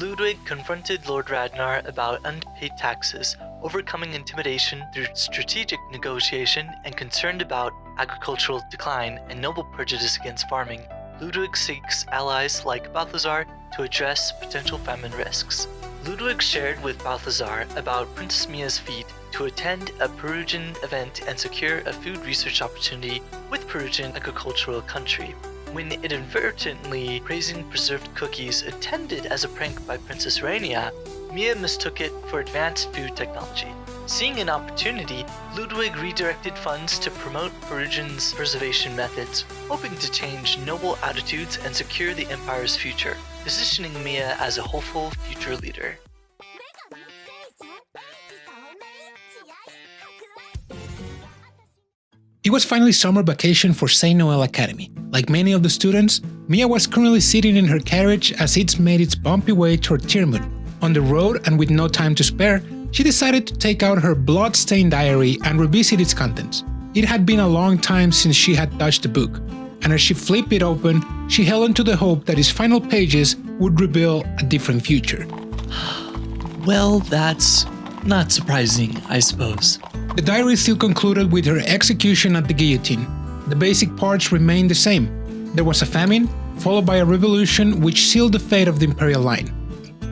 Ludwig confronted Lord Radnor about unpaid taxes, overcoming intimidation through strategic negotiation, and concerned about agricultural decline and noble prejudice against farming. Ludwig seeks allies like Balthazar to address potential famine risks. Ludwig shared with Balthazar about Princess Mia's feat to attend a Perujin event and secure a food research opportunity with Perujin Agricultural country. When inadvertently praising preserved cookies intended as a prank by Princess Rania, Mia mistook it for advanced food technology. Seeing an opportunity, Ludwig redirected funds to promote Perujin's preservation methods, hoping to change noble attitudes and secure the empire's future, positioning Mia as a hopeful future leader. It was finally summer vacation for St. Noel Academy. Like many of the students, Mia was currently sitting in her carriage as it made its bumpy way toward Tearmoon. On the road and with no time to spare, she decided to take out her blood-stained diary and revisit its contents. It had been a long time since she had touched the book, and as she flipped it open, she held on to the hope that its final pages would reveal a different future. Well, that's not surprising, I suppose. The diary still concluded with her execution at the guillotine. The basic parts remained the same. There was a famine, followed by a revolution which sealed the fate of the imperial line.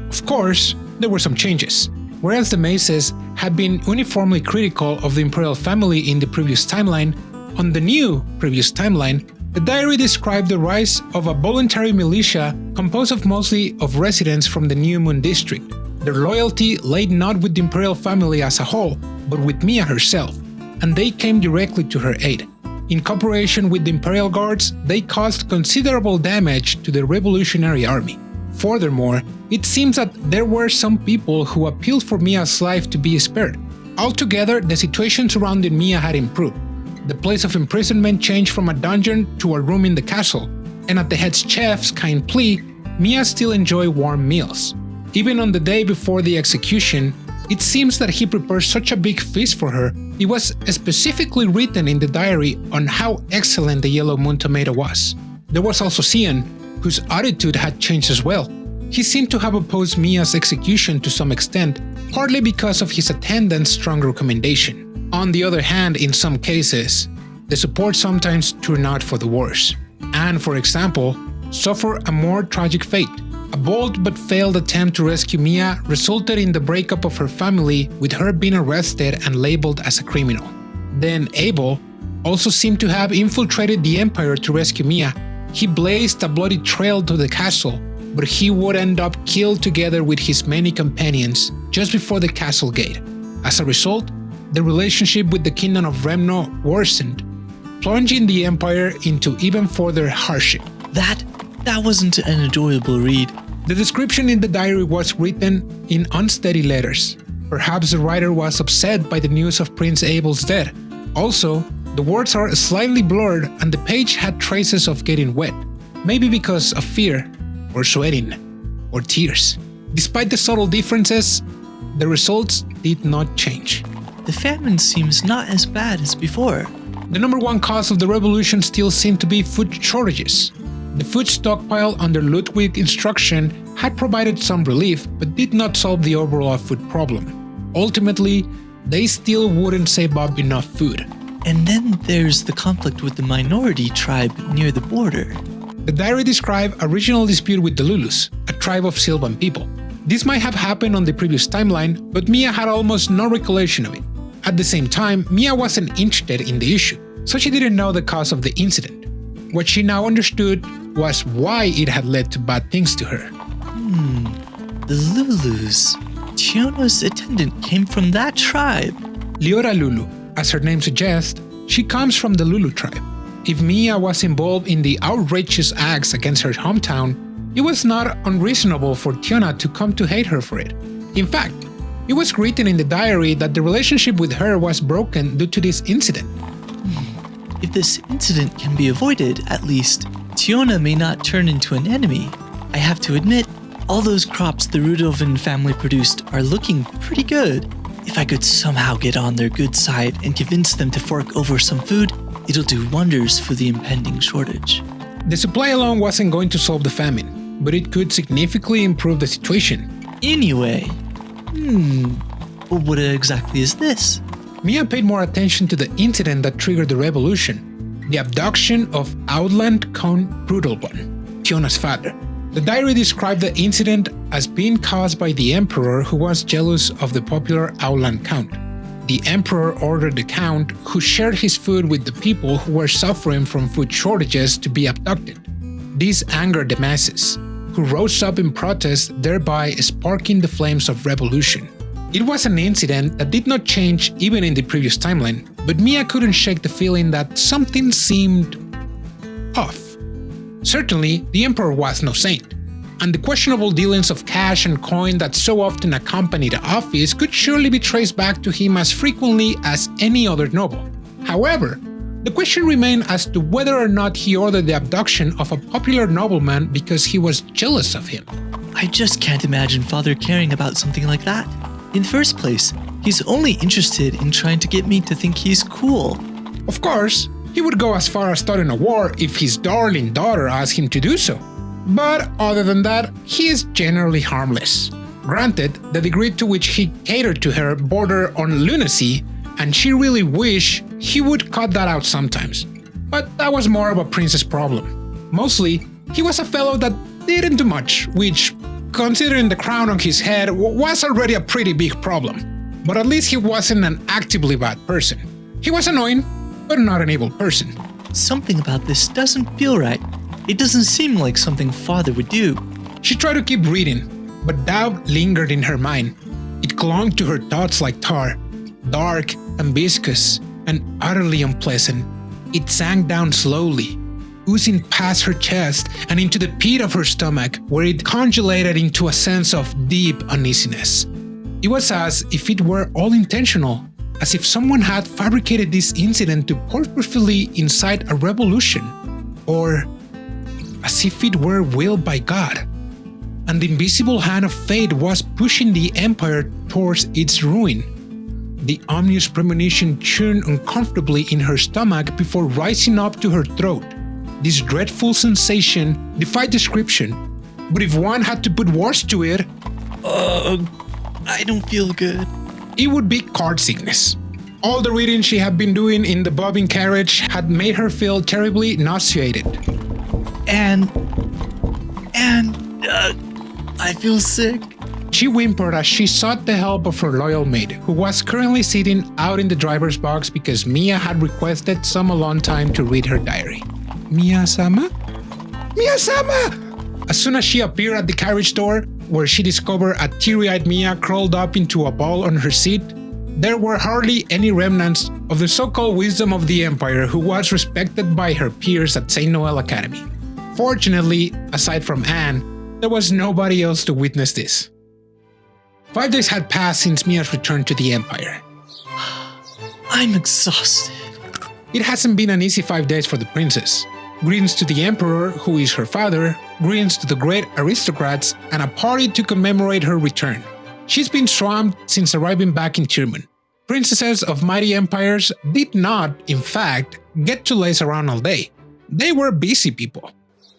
Of course, there were some changes. Whereas the Maces had been uniformly critical of the imperial family in the previous timeline, on the new previous timeline, the diary described the rise of a voluntary militia composed of mostly of residents from the New Moon district. Their loyalty lay not with the imperial family as a whole, but with Mia herself, and they came directly to her aid. In cooperation with the imperial guards, they caused considerable damage to the revolutionary army. Furthermore, it seems that there were some people who appealed for Mia's life to be spared. Altogether, the situation surrounding Mia had improved. The place of imprisonment changed from a dungeon to a room in the castle, and at the head chef's kind plea, Mia still enjoyed warm meals. Even on the day before the execution, it seems that he prepared such a big feast for her. It was specifically written in the diary on how excellent the yellow moon tomato was. There was also Xian, whose attitude had changed as well. He seemed to have opposed Mia's execution to some extent, partly because of his attendant's strong recommendation. On the other hand, in some cases, the support sometimes turned out for the worse. Anne, for example, suffered a more tragic fate. A bold but failed attempt to rescue Mia resulted in the breakup of her family, with her being arrested and labeled as a criminal. Then Abel also seemed to have infiltrated the Empire to rescue Mia. He blazed a bloody trail to the castle, but he would end up killed together with his many companions just before the castle gate. As a result, the relationship with the Kingdom of Remno worsened, plunging the Empire into even further hardship. That wasn't an enjoyable read. The description in the diary was written in unsteady letters. Perhaps the writer was upset by the news of Prince Abel's death. Also, the words are slightly blurred and the page had traces of getting wet, maybe because of fear, or sweating, or tears. Despite the subtle differences, the results did not change. The famine seems not as bad as before. The number one cause of the revolution still seemed to be food shortages. The food stockpile under Ludwig's instruction had provided some relief, but did not solve the overall food problem. Ultimately, they still wouldn't save up enough food. And then there's the conflict with the minority tribe near the border. The diary described a regional dispute with the Lulus, a tribe of Sylvan people. This might have happened on the previous timeline, but Mia had almost no recollection of it. At the same time, Mia wasn't interested in the issue, so she didn't know the cause of the incident. What she now understood was why it had led to bad things to her. The Lulus. Tiona's attendant came from that tribe. Leora Lulu, as her name suggests, she comes from the Lulu tribe. If Mia was involved in the outrageous acts against her hometown, it was not unreasonable for Tiona to come to hate her for it. In fact, it was written in the diary that the relationship with her was broken due to this incident. If this incident can be avoided, at least, Tiona may not turn into an enemy. I have to admit, all those crops the Rudolphin family produced are looking pretty good. If I could somehow get on their good side and convince them to fork over some food, it'll do wonders for the impending shortage. The supply alone wasn't going to solve the famine. but it could significantly improve the situation. Anyway, what exactly is this? Mia paid more attention to the incident that triggered the revolution, the abduction of Outland Count Brutal One, Fiona's father. The diary described the incident as being caused by the emperor who was jealous of the popular Outland Count. The emperor ordered the count, who shared his food with the people who were suffering from food shortages, to be abducted. This angered the masses, who rose up in protest, thereby sparking the flames of revolution. It was an incident that did not change even in the previous timeline, but Mia couldn't shake the feeling that something seemed off. Certainly, the emperor was no saint, and the questionable dealings of cash and coin that so often accompanied the office could surely be traced back to him as frequently as any other noble. However, the question remained as to whether or not he ordered the abduction of a popular nobleman because he was jealous of him. I just can't imagine Father caring about something like that. In the first place, he's only interested in trying to get me to think he's cool. Of course, he would go as far as starting a war if his darling daughter asked him to do so. But other than that, he is generally harmless. Granted, the degree to which he catered to her bordered on lunacy, and she really wished he would cut that out sometimes. But that was more of a princess problem. Mostly, he was a fellow that didn't do much, which, considering the crown on his head, was already a pretty big problem. But at least he wasn't an actively bad person. He was annoying, but not an evil person. Something about this doesn't feel right. It doesn't seem like something Father would do. She tried to keep reading, but doubt lingered in her mind. It clung to her thoughts like tar, dark and viscous and utterly unpleasant. It sank down slowly, oozing past her chest and into the pit of her stomach, where it congealated into a sense of deep uneasiness. It was as if it were all intentional, as if someone had fabricated this incident to purposefully incite a revolution, or as if it were willed by God, and the invisible hand of fate was pushing the empire towards its ruin. The ominous premonition churned uncomfortably in her stomach before rising up to her throat. This dreadful sensation defied description, but if one had to put words to it, I don't feel good. It would be card sickness. All the reading she had been doing in the bobbing carriage had made her feel terribly nauseated. And I feel sick. She whimpered as she sought the help of her loyal maid, who was currently sitting out in the driver's box because Mia had requested some alone time to read her diary. Mia-sama? Mia-sama! As soon as she appeared at the carriage door, where she discovered a teary-eyed Mia curled up into a ball on her seat, there were hardly any remnants of the so-called wisdom of the Empire, who was respected by her peers at St. Noel Academy. Fortunately, aside from Anne, there was nobody else to witness this. 5 days had passed since Mia's return to the Empire. I'm exhausted. It hasn't been an easy 5 days for the princess. Greetings to the Emperor, who is her father, greetings to the great aristocrats, and a party to commemorate her return. She's been swamped since arriving back in Tearmoon. Princesses of mighty empires did not, in fact, get to laze around all day. They were busy people.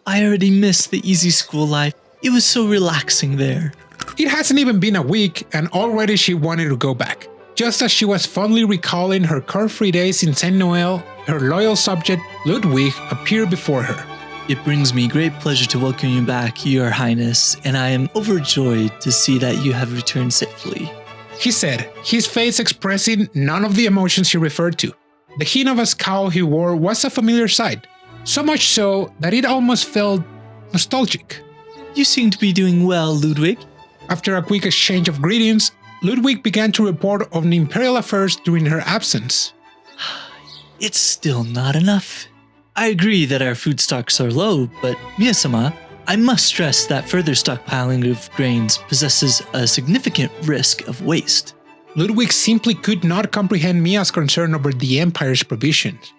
I already missed the easy school life. It was so relaxing there. It hasn't even been a week, and already she wanted to go back. Just as she was fondly recalling her carefree days in St. Noel, her loyal subject, Ludwig, appeared before her. It brings me great pleasure to welcome you back, Your Highness, and I am overjoyed to see that you have returned safely. He said, his face expressing none of the emotions he referred to. The hint of a scowl he wore was a familiar sight, so much so that it almost felt nostalgic. You seem to be doing well, Ludwig. After a quick exchange of greetings, Ludwig began to report on imperial affairs during her absence. It's still not enough. I agree that our food stocks are low, but Mia-sama, I must stress that further stockpiling of grains possesses a significant risk of waste. Ludwig simply could not comprehend Mia's concern over the Empire's provisions.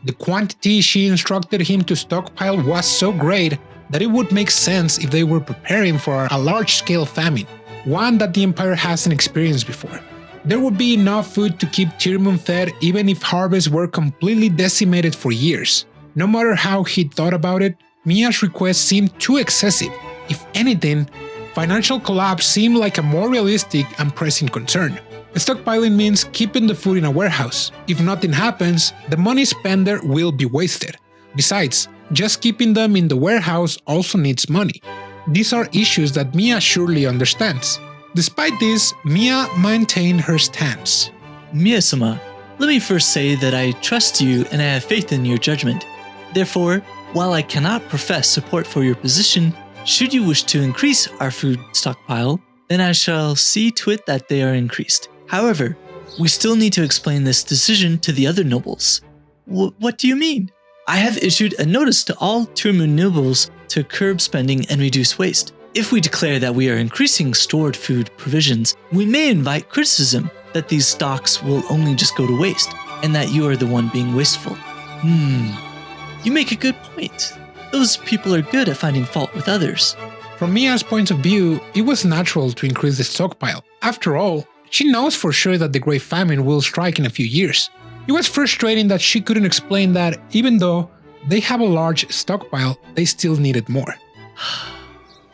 The quantity she instructed him to stockpile was so great that it would make sense if they were preparing for a large-scale famine, one that the Empire hasn't experienced before. There would be enough food to keep Tearmoon fed even if harvests were completely decimated for years. No matter how he thought about it, Mia's request seemed too excessive, If anything, financial collapse seemed like a more realistic and pressing concern. Stockpiling means keeping the food in a warehouse. If nothing happens, the money spent there will be wasted. Besides, just keeping them in the warehouse also needs money. These are issues that Mia surely understands. Despite this, Mia maintained her stance. Mia-sama, let me first say that I trust you and I have faith in your judgment. Therefore, while I cannot profess support for your position, should you wish to increase our food stockpile, then I shall see to it that they are increased. However, we still need to explain this decision to the other nobles. What do you mean? I have issued a notice to all Tearmoon nobles to curb spending and reduce waste. If we declare that we are increasing stored food provisions, we may invite criticism that these stocks will only just go to waste, and that you are the one being wasteful. You make a good point. Those people are good at finding fault with others. From Mia's point of view, it was natural to increase the stockpile. After all, she knows for sure that the Great Famine will strike in a few years. It was frustrating that she couldn't explain that even though they have a large stockpile, they still needed more.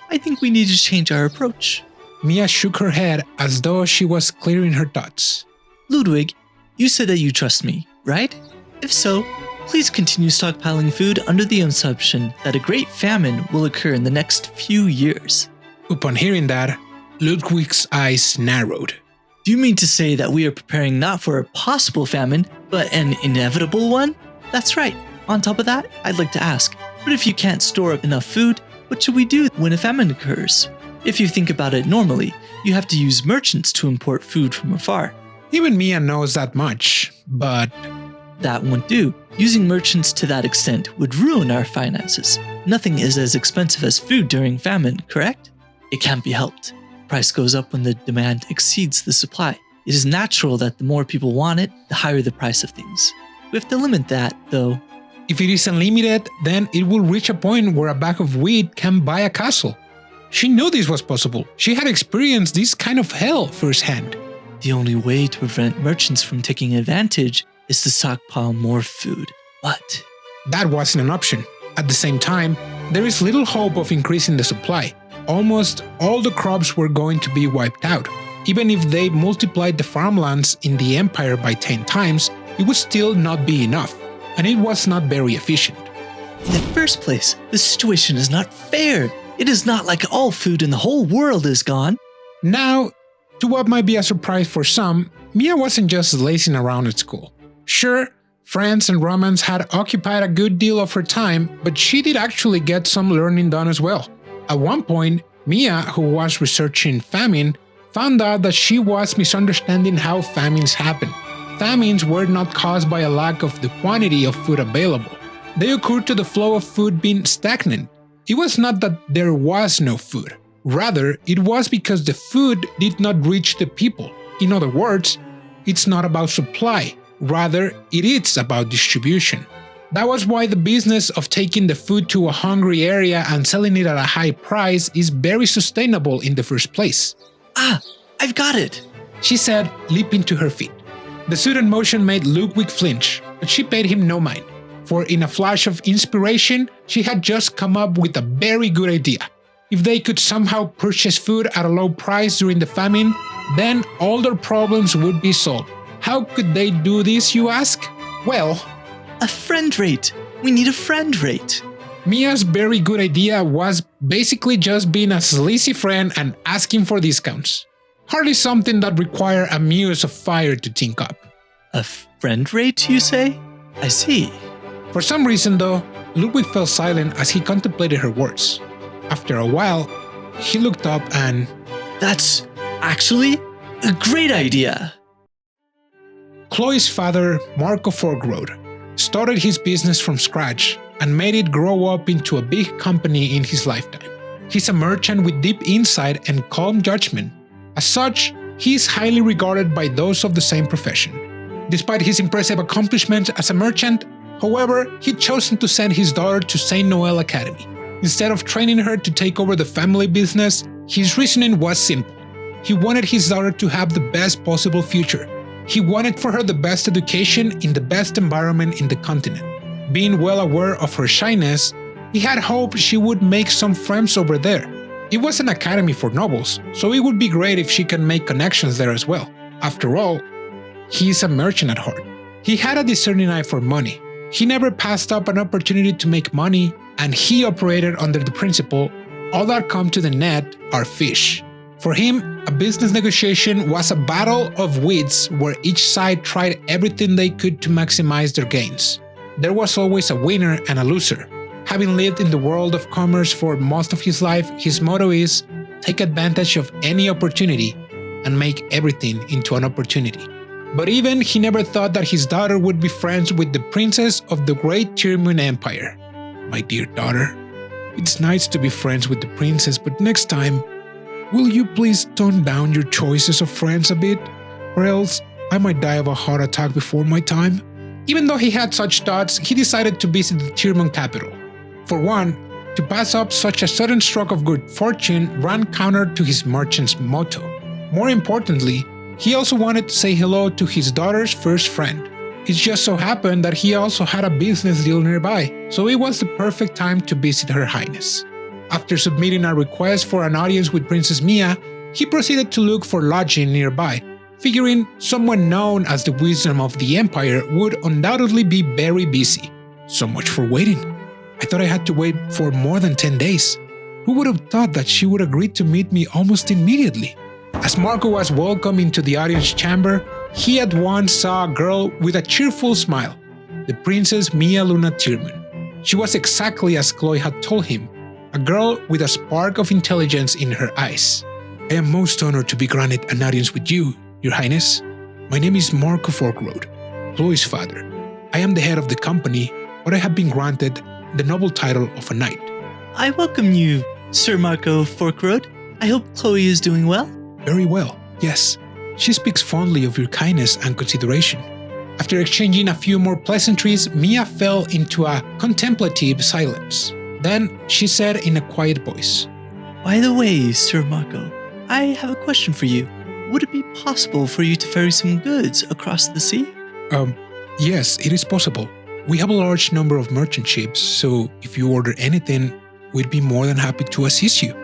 I think we need to change our approach. Mia shook her head as though she was clearing her thoughts. Ludwig, you said that you trust me, right? If so, please continue stockpiling food under the assumption that a great famine will occur in the next few years. Upon hearing that, Ludwig's eyes narrowed. Do you mean to say that we are preparing not for a possible famine, but an inevitable one? That's right. On top of that, I'd like to ask, but if you can't store up enough food, what should we do when a famine occurs? If you think about it normally, you have to use merchants to import food from afar. Even Mia knows that much, but that won't do. Using merchants to that extent would ruin our finances. Nothing is as expensive as food during famine, correct? It can't be helped. Price goes up when the demand exceeds the supply. It is natural that the more people want it, the higher the price of things. We have to limit that, though. If it is unlimited, then it will reach a point where a bag of wheat can buy a castle. She knew this was possible. She had experienced this kind of hell firsthand. The only way to prevent merchants from taking advantage is to stockpile more food. But that wasn't an option. At the same time, there is little hope of increasing the supply. Almost all the crops were going to be wiped out. Even if they multiplied the farmlands in the empire by 10 times, it would still not be enough, and it was not very efficient. In the first place, the situation is not fair. It is not like all food in the whole world is gone. Now, to what might be a surprise for some, Mia wasn't just lazing around at school. Sure, France and romance had occupied a good deal of her time, but she did actually get some learning done as well. At one point, Mia, who was researching famine, found out that she was misunderstanding how famines happen. Famines were not caused by a lack of the quantity of food available. They occurred to the flow of food being stagnant. It was not that there was no food. Rather, it was because the food did not reach the people. In other words, it's not about supply. Rather, it is about distribution. That was why the business of taking the food to a hungry area and selling it at a high price is very sustainable in the first place. Ah, I've got it, she said, leaping to her feet. The sudden motion made Ludwig flinch, but she paid him no mind, for in a flash of inspiration, she had just come up with a very good idea. If they could somehow purchase food at a low price during the famine, then all their problems would be solved. How could they do this, you ask? Well, a friend rate. We need a friend rate. Mia's very good idea was basically just being a sleazy friend and asking for discounts. Hardly something that required a muse of fire to think up. A friend rate, you say? I see. For some reason, though, Ludwig fell silent as he contemplated her words. After a while, he looked up and... That's actually a great idea. Chloe's father, Marco Forgrode, started his business from scratch and made it grow up into a big company in his lifetime. He's a merchant with deep insight and calm judgment. As such, he is highly regarded by those of the same profession. Despite his impressive accomplishments as a merchant, however, he'd chosen to send his daughter to St. Noel Academy. Instead of training her to take over the family business, his reasoning was simple. He wanted his daughter to have the best possible future. He wanted for her the best education in the best environment in the continent. Being well aware of her shyness, he had hoped she would make some friends over there. It was an academy for nobles, so it would be great if she can make connections there as well. After all, he is a merchant at heart. He had a discerning eye for money. He never passed up an opportunity to make money, and he operated under the principle, all that come to the net are fish. For him, a business negotiation was a battle of wits where each side tried everything they could to maximize their gains. There was always a winner and a loser. Having lived in the world of commerce for most of his life, his motto is, take advantage of any opportunity and make everything into an opportunity. But even he never thought that his daughter would be friends with the princess of the great Tearmoon Empire. My dear daughter, it's nice to be friends with the princess, but next time, will you please tone down your choices of friends a bit, or else I might die of a heart attack before my time? Even though he had such thoughts, he decided to visit the Tearmoon capital. For one, to pass up such a sudden stroke of good fortune ran counter to his merchant's motto. More importantly, he also wanted to say hello to his daughter's first friend. It just so happened that he also had a business deal nearby, so it was the perfect time to visit Her Highness. After submitting a request for an audience with Princess Mia, he proceeded to look for lodging nearby, figuring someone known as the Wisdom of the Empire would undoubtedly be very busy. So much for waiting. I thought I had to wait for more than 10 days. Who would have thought that she would agree to meet me almost immediately? As Marco was welcomed into the audience chamber, he at once saw a girl with a cheerful smile, the Princess Mia Luna Tearmoon. She was exactly as Chloe had told him, a girl with a spark of intelligence in her eyes. I am most honored to be granted an audience with you, Your Highness. My name is Marco Forkroad, Chloe's father. I am the head of the company, but I have been granted the noble title of a knight. I welcome you, Sir Marco Forkroad. I hope Chloe is doing well. Very well, yes. She speaks fondly of your kindness and consideration. After exchanging a few more pleasantries, Mia fell into a contemplative silence. Then she said in a quiet voice, By the way, Sir Marco, I have a question for you. Would it be possible for you to ferry some goods across the sea? Yes, it is possible. We have a large number of merchant ships, so if you order anything, we'd be more than happy to assist you.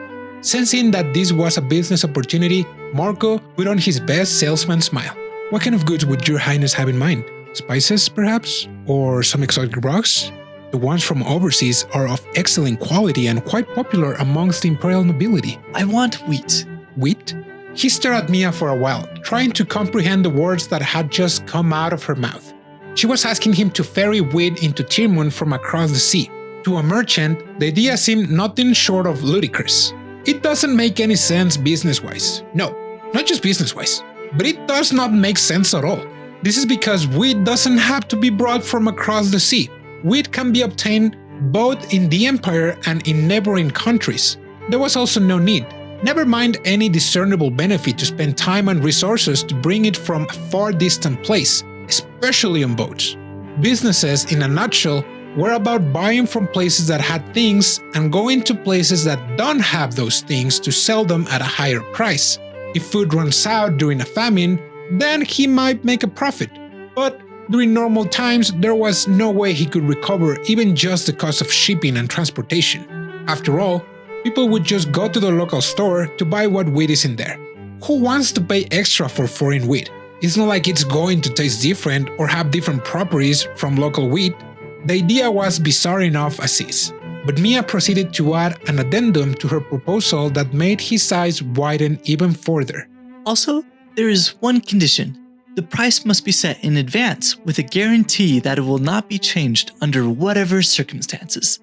Sensing that this was a business opportunity, Marco put on his best salesman smile. What kind of goods would Your Highness have in mind? Spices, perhaps? Or some exotic rugs? The ones from overseas are of excellent quality and quite popular amongst the imperial nobility. I want wheat. Wheat? He stared at Mia for a while, trying to comprehend the words that had just come out of her mouth. She was asking him to ferry wheat into Tearmoon from across the sea. To a merchant, the idea seemed nothing short of ludicrous. It doesn't make any sense business-wise. No, not just business-wise, but it does not make sense at all. This is because wheat doesn't have to be brought from across the sea. Wheat can be obtained both in the empire and in neighboring countries. There was also no need, never mind any discernible benefit, to spend time and resources to bring it from a far distant place, especially on boats. Businesses, in a nutshell, were about buying from places that had things and going to places that don't have those things to sell them at a higher price. If food runs out during a famine, then he might make a profit. But during normal times, there was no way he could recover even just the cost of shipping and transportation. After all, people would just go to the local store to buy what wheat is in there. Who wants to pay extra for foreign wheat? It's not like it's going to taste different or have different properties from local wheat. The idea was bizarre enough as is, but Mia proceeded to add an addendum to her proposal that made his eyes widen even further. Also, there is one condition. The price must be set in advance with a guarantee that it will not be changed under whatever circumstances.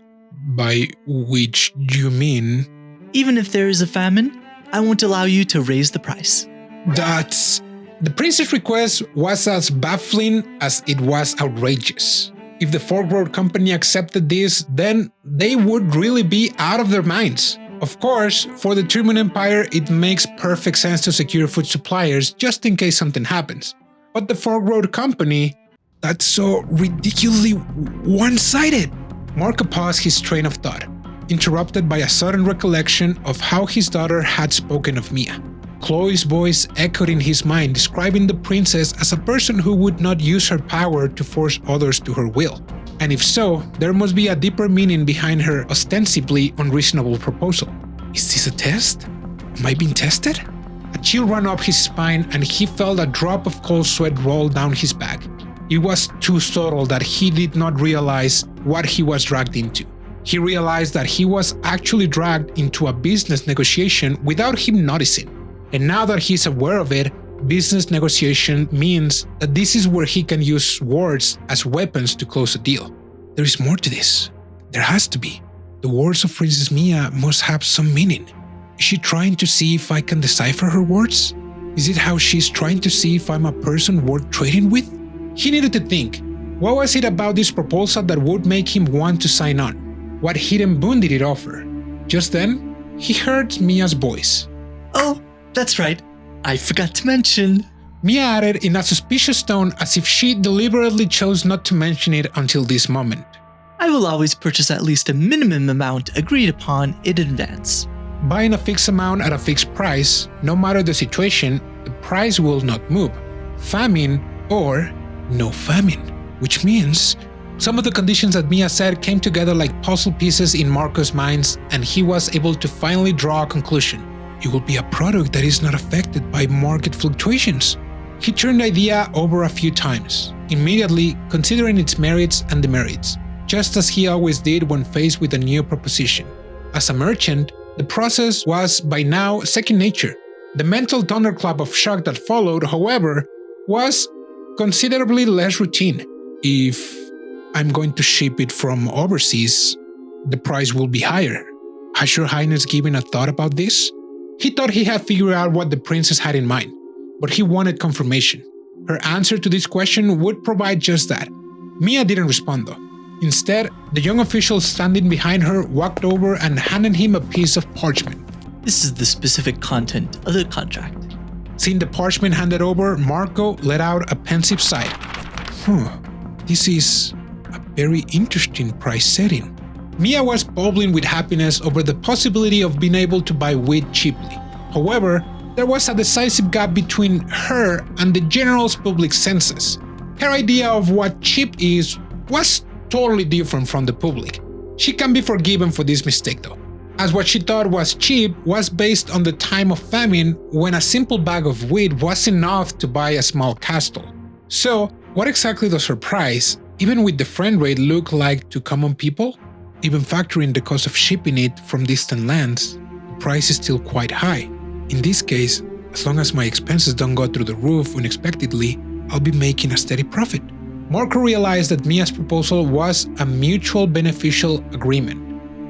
By which do you mean? Even if there is a famine, I won't allow you to raise the price. That's... The prince's request was as baffling as it was outrageous. If the Forkroad Company accepted this, then they would really be out of their minds. Of course, for the Tearmoon Empire, it makes perfect sense to secure food suppliers just in case something happens. But the Forkroad Company, that's so ridiculously one-sided. Marco paused his train of thought, interrupted by a sudden recollection of how his daughter had spoken of Mia. Chloe's voice echoed in his mind, describing the princess as a person who would not use her power to force others to her will. And if so, there must be a deeper meaning behind her ostensibly unreasonable proposal. Is this a test? Am I being tested? A chill ran up his spine and he felt a drop of cold sweat roll down his back. It was too subtle that he did not realize what he was dragged into. He realized that he was actually dragged into a business negotiation without him noticing. And now that he's aware of it, business negotiation means that this is where he can use words as weapons to close a deal. There is more to this. There has to be. The words of Princess Mia must have some meaning. Is she trying to see if I can decipher her words? Is it how she's trying to see if I'm a person worth trading with? He needed to think. What was it about this proposal that would make him want to sign on? What hidden boon did it offer? Just then, he heard Mia's voice. Oh, that's right. I forgot to mention. Mia added in a suspicious tone as if she deliberately chose not to mention it until this moment. I will always purchase at least a minimum amount agreed upon in advance. Buying a fixed amount at a fixed price, no matter the situation, the price will not move. Famine or no famine. Which means some of the conditions that Mia said came together like puzzle pieces in Marco's mind, and he was able to finally draw a conclusion. It will be a product that is not affected by market fluctuations. He turned the idea over a few times, immediately considering its merits and demerits, just as he always did when faced with a new proposition. As a merchant, the process was by now second nature. The mental thunderclap of shock that followed, however, was considerably less routine. If I'm going to ship it from overseas, the price will be higher. Has Your Highness given a thought about this? He thought he had figured out what the princess had in mind, but he wanted confirmation. Her answer to this question would provide just that. Mia didn't respond though. Instead, the young official standing behind her walked over and handed him a piece of parchment. This is the specific content of the contract. Seeing the parchment handed over, Marco let out a pensive sigh. This is a very interesting price setting. Mia was bubbling with happiness over the possibility of being able to buy wheat cheaply. However, there was a decisive gap between her and the general public census. Her idea of what cheap is was totally different from the public. She can be forgiven for this mistake though, as what she thought was cheap was based on the time of famine when a simple bag of wheat was enough to buy a small castle. So, what exactly does her price, even with the friend rate, look like to common people? Even factoring the cost of shipping it from distant lands, the price is still quite high. In this case, as long as my expenses don't go through the roof unexpectedly, I'll be making a steady profit. Marco realized that Mia's proposal was a mutual beneficial agreement.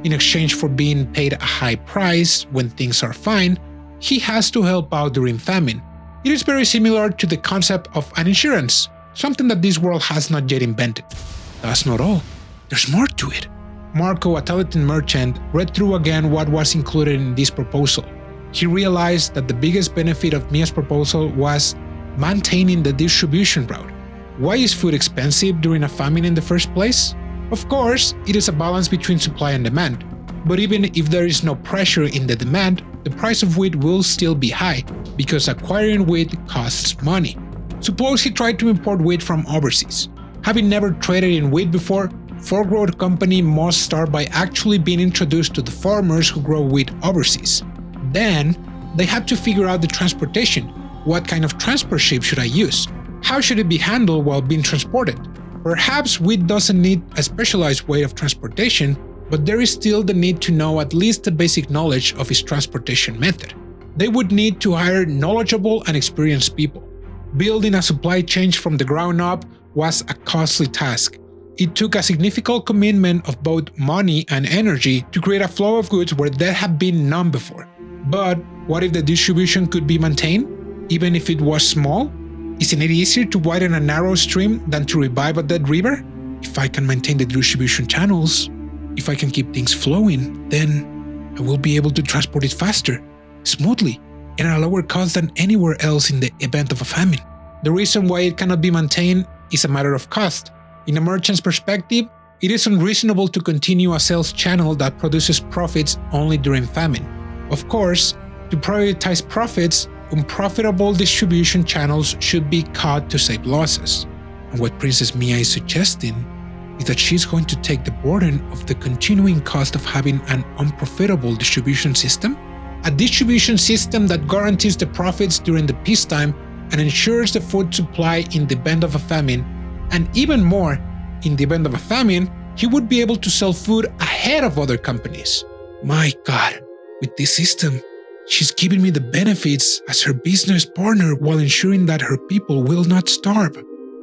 In exchange for being paid a high price when things are fine, he has to help out during famine. It is very similar to the concept of an insurance, something that this world has not yet invented. That's not all. There's more to it. Marco, a talented merchant, read through again what was included in this proposal. He realized that the biggest benefit of Mia's proposal was maintaining the distribution route. Why is food expensive during a famine in the first place? Of course, it is a balance between supply and demand. But even if there is no pressure in the demand, the price of wheat will still be high, because acquiring wheat costs money. Suppose he tried to import wheat from overseas. Having never traded in wheat before, Foregrowth Company must start by actually being introduced to the farmers who grow wheat overseas. Then, they have to figure out the transportation. What kind of transport ship should I use? How should it be handled while being transported? Perhaps wheat doesn't need a specialized way of transportation, but there is still the need to know at least the basic knowledge of its transportation method. They would need to hire knowledgeable and experienced people. Building a supply chain from the ground up was a costly task. It took a significant commitment of both money and energy to create a flow of goods where there had been none before. But what if the distribution could be maintained, even if it was small? Isn't it easier to widen a narrow stream than to revive a dead river? If I can maintain the distribution channels, if I can keep things flowing, then I will be able to transport it faster, smoothly, and at a lower cost than anywhere else in the event of a famine. The reason why it cannot be maintained is a matter of cost. In a merchant's perspective, it is unreasonable to continue a sales channel that produces profits only during famine. Of course, to prioritize profits, unprofitable distribution channels should be cut to save losses. And what Princess Mia is suggesting is that she's going to take the burden of the continuing cost of having an unprofitable distribution system, a distribution system that guarantees the profits during the peacetime and ensures the food supply in the event of a famine, and even more, in the event of a famine, he would be able to sell food ahead of other companies. My God, with this system, she's giving me the benefits as her business partner while ensuring that her people will not starve.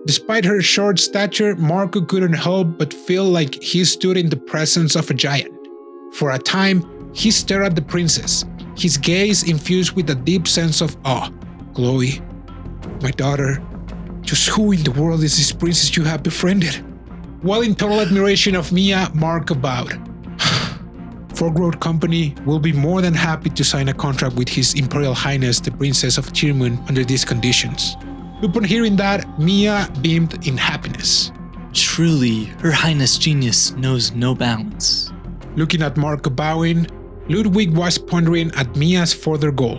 Despite her short stature, Marco couldn't help but feel like he stood in the presence of a giant. For a time, he stared at the princess, his gaze infused with a deep sense of awe. Chloe, my daughter, just who in the world is this princess you have befriended? While in total admiration of Mia, Marco bowed. Forgrowth Company will be more than happy to sign a contract with His Imperial Highness the Princess of Tearmoon under these conditions. Upon hearing that, Mia beamed in happiness. Truly, Her Highness genius knows no bounds. Looking at Marco bowing, Ludwig was pondering at Mia's further goal.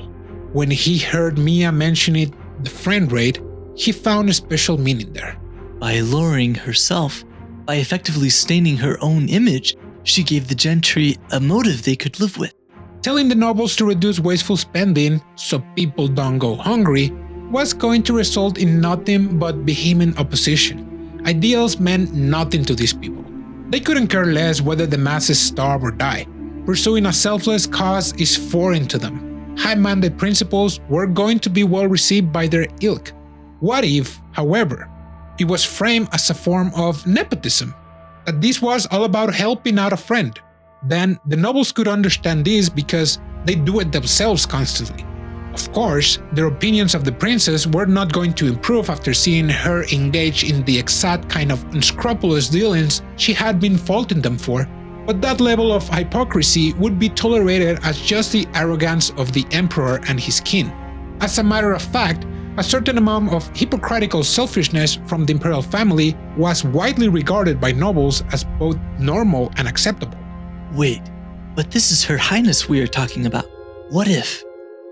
When he heard Mia mention it, the friend raid, he found a special meaning there. By lowering herself, by effectively staining her own image, she gave the gentry a motive they could live with. Telling the nobles to reduce wasteful spending so people don't go hungry was going to result in nothing but vehement opposition. Ideals meant nothing to these people. They couldn't care less whether the masses starve or die. Pursuing a selfless cause is foreign to them. High-minded principles were going to be well received by their ilk. What if, however, it was framed as a form of nepotism? That this was all about helping out a friend? Then the nobles could understand this because they do it themselves constantly. Of course, their opinions of the princess were not going to improve after seeing her engage in the exact kind of unscrupulous dealings she had been faulting them for, but that level of hypocrisy would be tolerated as just the arrogance of the emperor and his kin. As a matter of fact, a certain amount of hypocritical selfishness from the imperial family was widely regarded by nobles as both normal and acceptable. Wait, but this is Her Highness we are talking about. What if?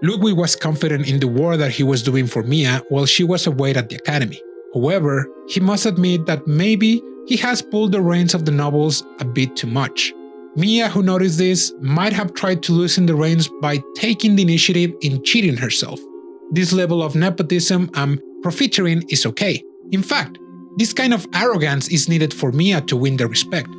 Ludwig was confident in the work that he was doing for Mia while she was away at the academy. However, he must admit that maybe he has pulled the reins of the nobles a bit too much. Mia, who noticed this, might have tried to loosen the reins by taking the initiative in cheating herself. This level of nepotism and profiteering is okay. In fact, this kind of arrogance is needed for Mia to win their respect.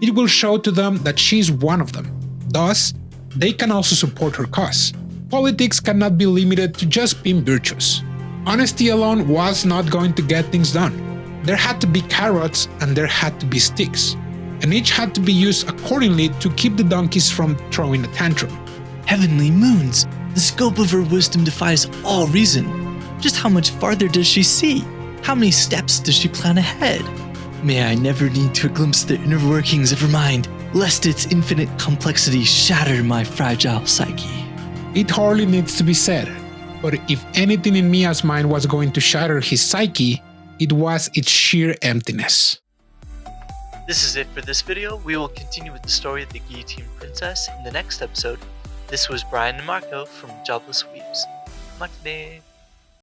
It will show to them that she's one of them. Thus, they can also support her cause. Politics cannot be limited to just being virtuous. Honesty alone was not going to get things done. There had to be carrots and there had to be sticks, and each had to be used accordingly to keep the donkeys from throwing a tantrum. Heavenly moons! The scope of her wisdom defies all reason. Just how much farther does she see? How many steps does she plan ahead? May I never need to glimpse the inner workings of her mind, lest its infinite complexity shatter my fragile psyche. It hardly needs to be said, but if anything in Mia's mind was going to shatter his psyche, it was its sheer emptiness. This is it for this video. We will continue with the story of the Guillotine Princess in the next episode. This was Brian and Marco from Jobless Weaves. Matane!